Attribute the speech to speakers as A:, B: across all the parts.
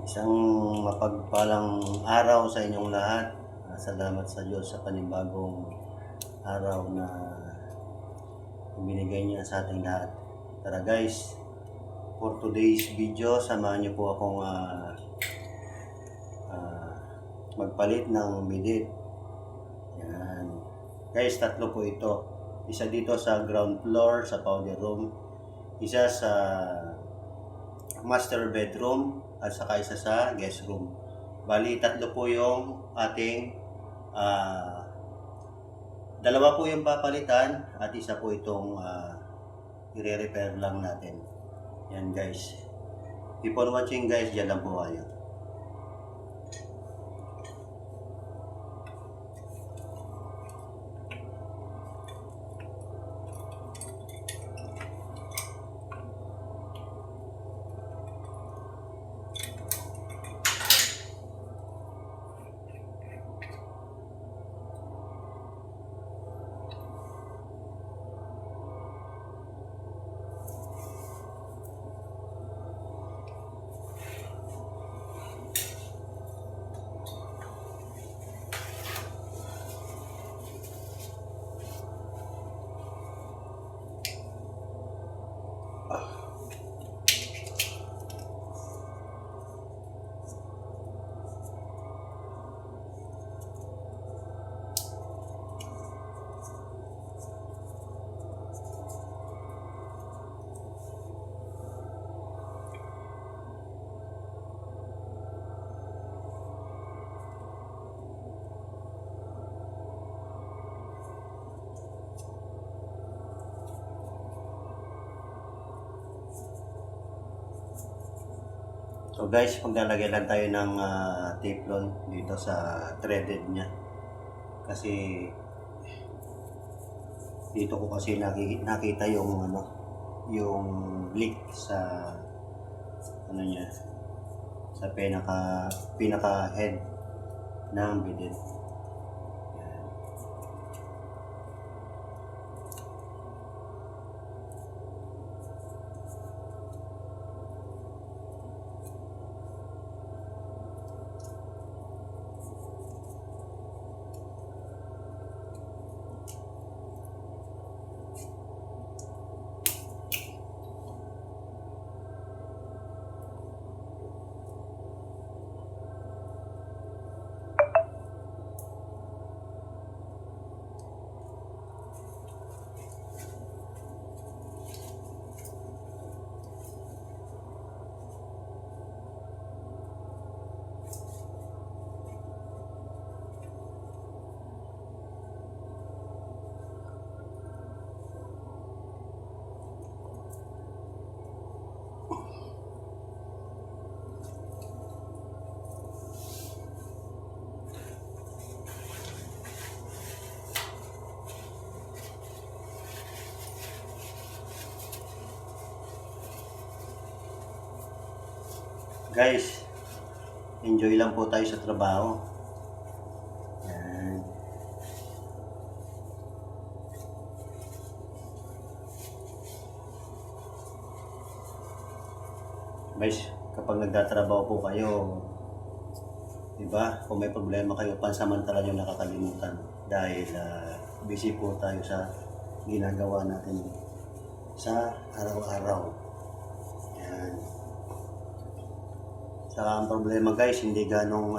A: Isang mapagpalang araw sa inyong lahat. Salamat sa Diyos sa panibagong araw na binigay niya sa ating lahat. Tara guys, for today's video, samahan niyo po akong magpalit ng bidit. Yan. Guys, tatlo po ito. Isa dito sa ground floor sa powder room, isa sa master bedroom, at saka isa sa guest room. Bali, tatlo po yung ating dalawa po yung papalitan at isa po itong i-repair lang natin. Yan guys. Keep on watching guys, dyan lang po kayo. So guys, maglalagay lang tayo ng teflon dito sa threaded niya. Kasi dito ko kasi nakita yung yung leak sa niya, sa pinaka head ng bidit. Guys, enjoy lang po tayo sa trabaho. Yan. Guys, kapag nagtatrabaho po kayo, diba, kung may problema kayo, pansamantala nyo nakakalimutan dahil busy po tayo sa ginagawa natin sa araw-araw. Yan. Saka ang problema guys, hindi ganong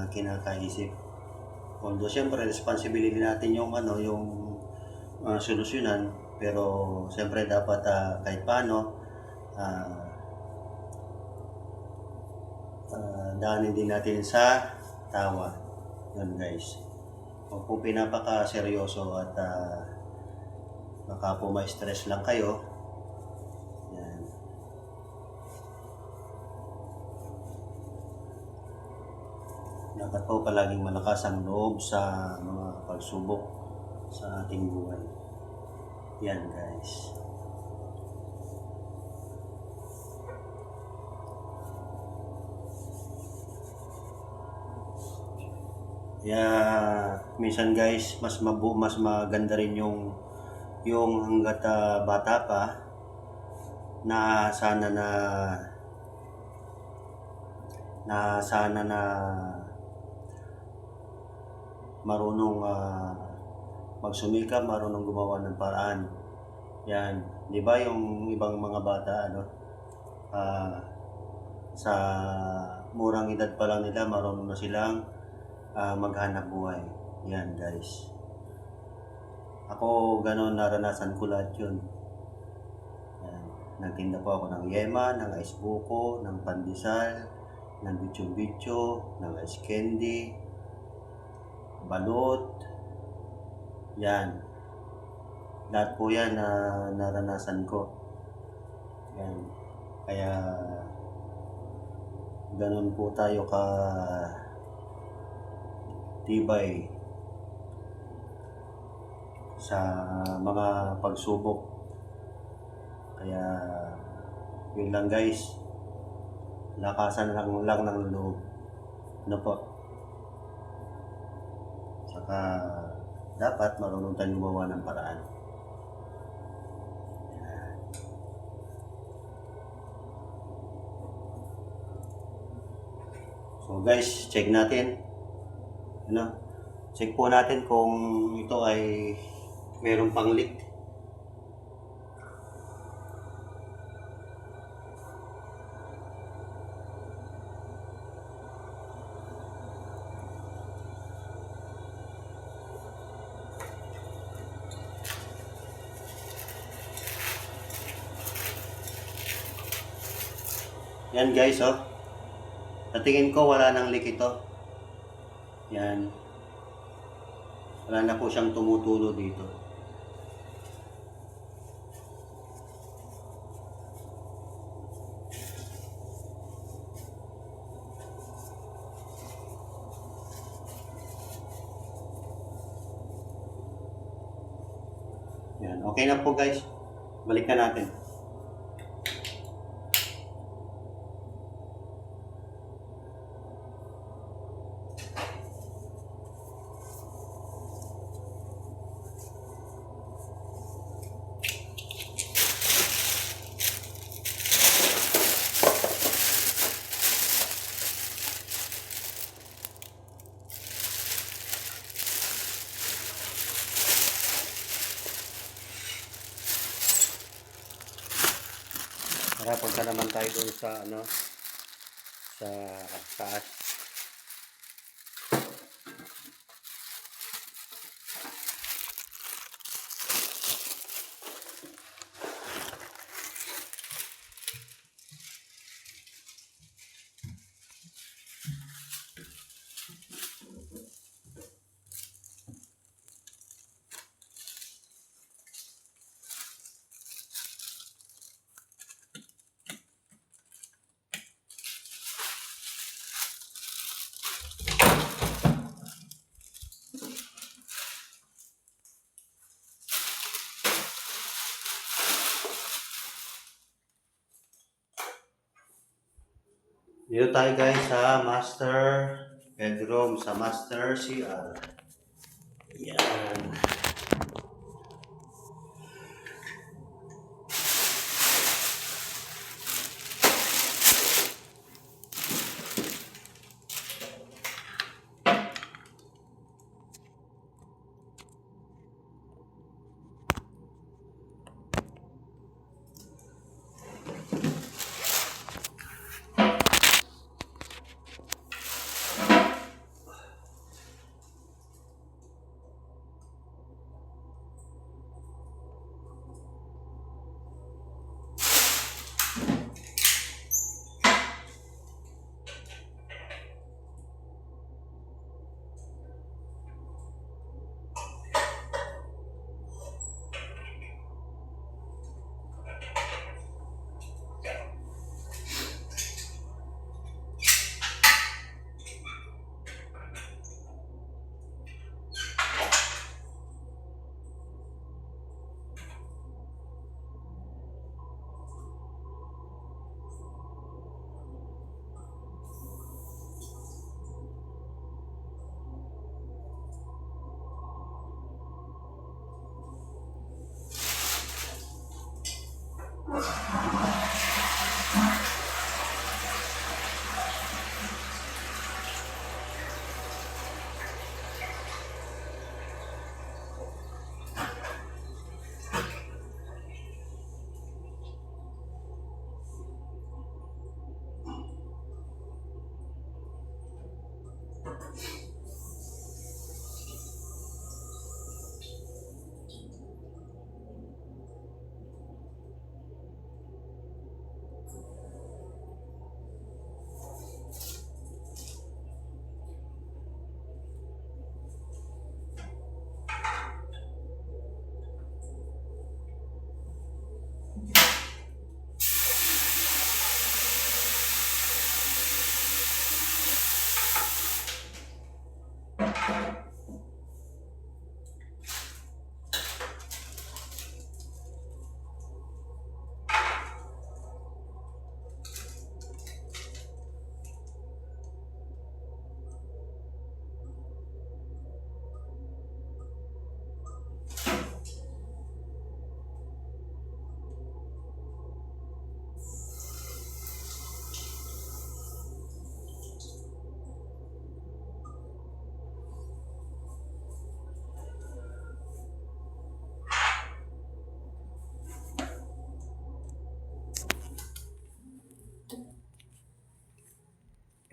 A: kinakaisip. Although siyempre responsibility natin yung solusyonan, pero siyempre dapat kahit paano daanin din natin sa tawa. Yun guys. Kung pinapaka-seryoso at baka po ma-stress lang kayo, dapat po palaging malakas ang loob sa mga pagsubok sa ating buhay. Yan guys. Kaya minsan guys, mas maganda rin yung hanggat bata pa, na sana na marunong magsumikap, marunong gumawa ng paraan. Yan, di ba yung ibang mga bata, sa murang edad pa lang nila, marunong na silang maghanap buhay. Yan guys. Ako, ganon, naranasan ko lahat yun. Yan. Nagtinda po ako ng yema, ng ice buko, ng pandesal, ng bityo-bityo, ng ice candy, balot. Yan. Lahat po yan na naranasan ko. Yan. Kaya ganon po tayo ka tibay sa mga pagsubok. Kaya yun lang guys, lakasan lang ng loob. Ano po? Saka dapat marunong tayong gumawa ng paraan. So guys, check natin. Check po natin kung ito ay mayroong pang leak. Yan guys, sa tingin ko wala nang leak ito. Yan. Wala na po siyang tumutulo dito. Yan. Okay na po guys. Balikan natin. Tara, punta naman tayo doon sa sa taas. Dito tayo guys sa master bedroom, sa master CR. Yan.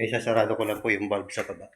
A: Eh, sasarado ko lang po yung valve sa baba.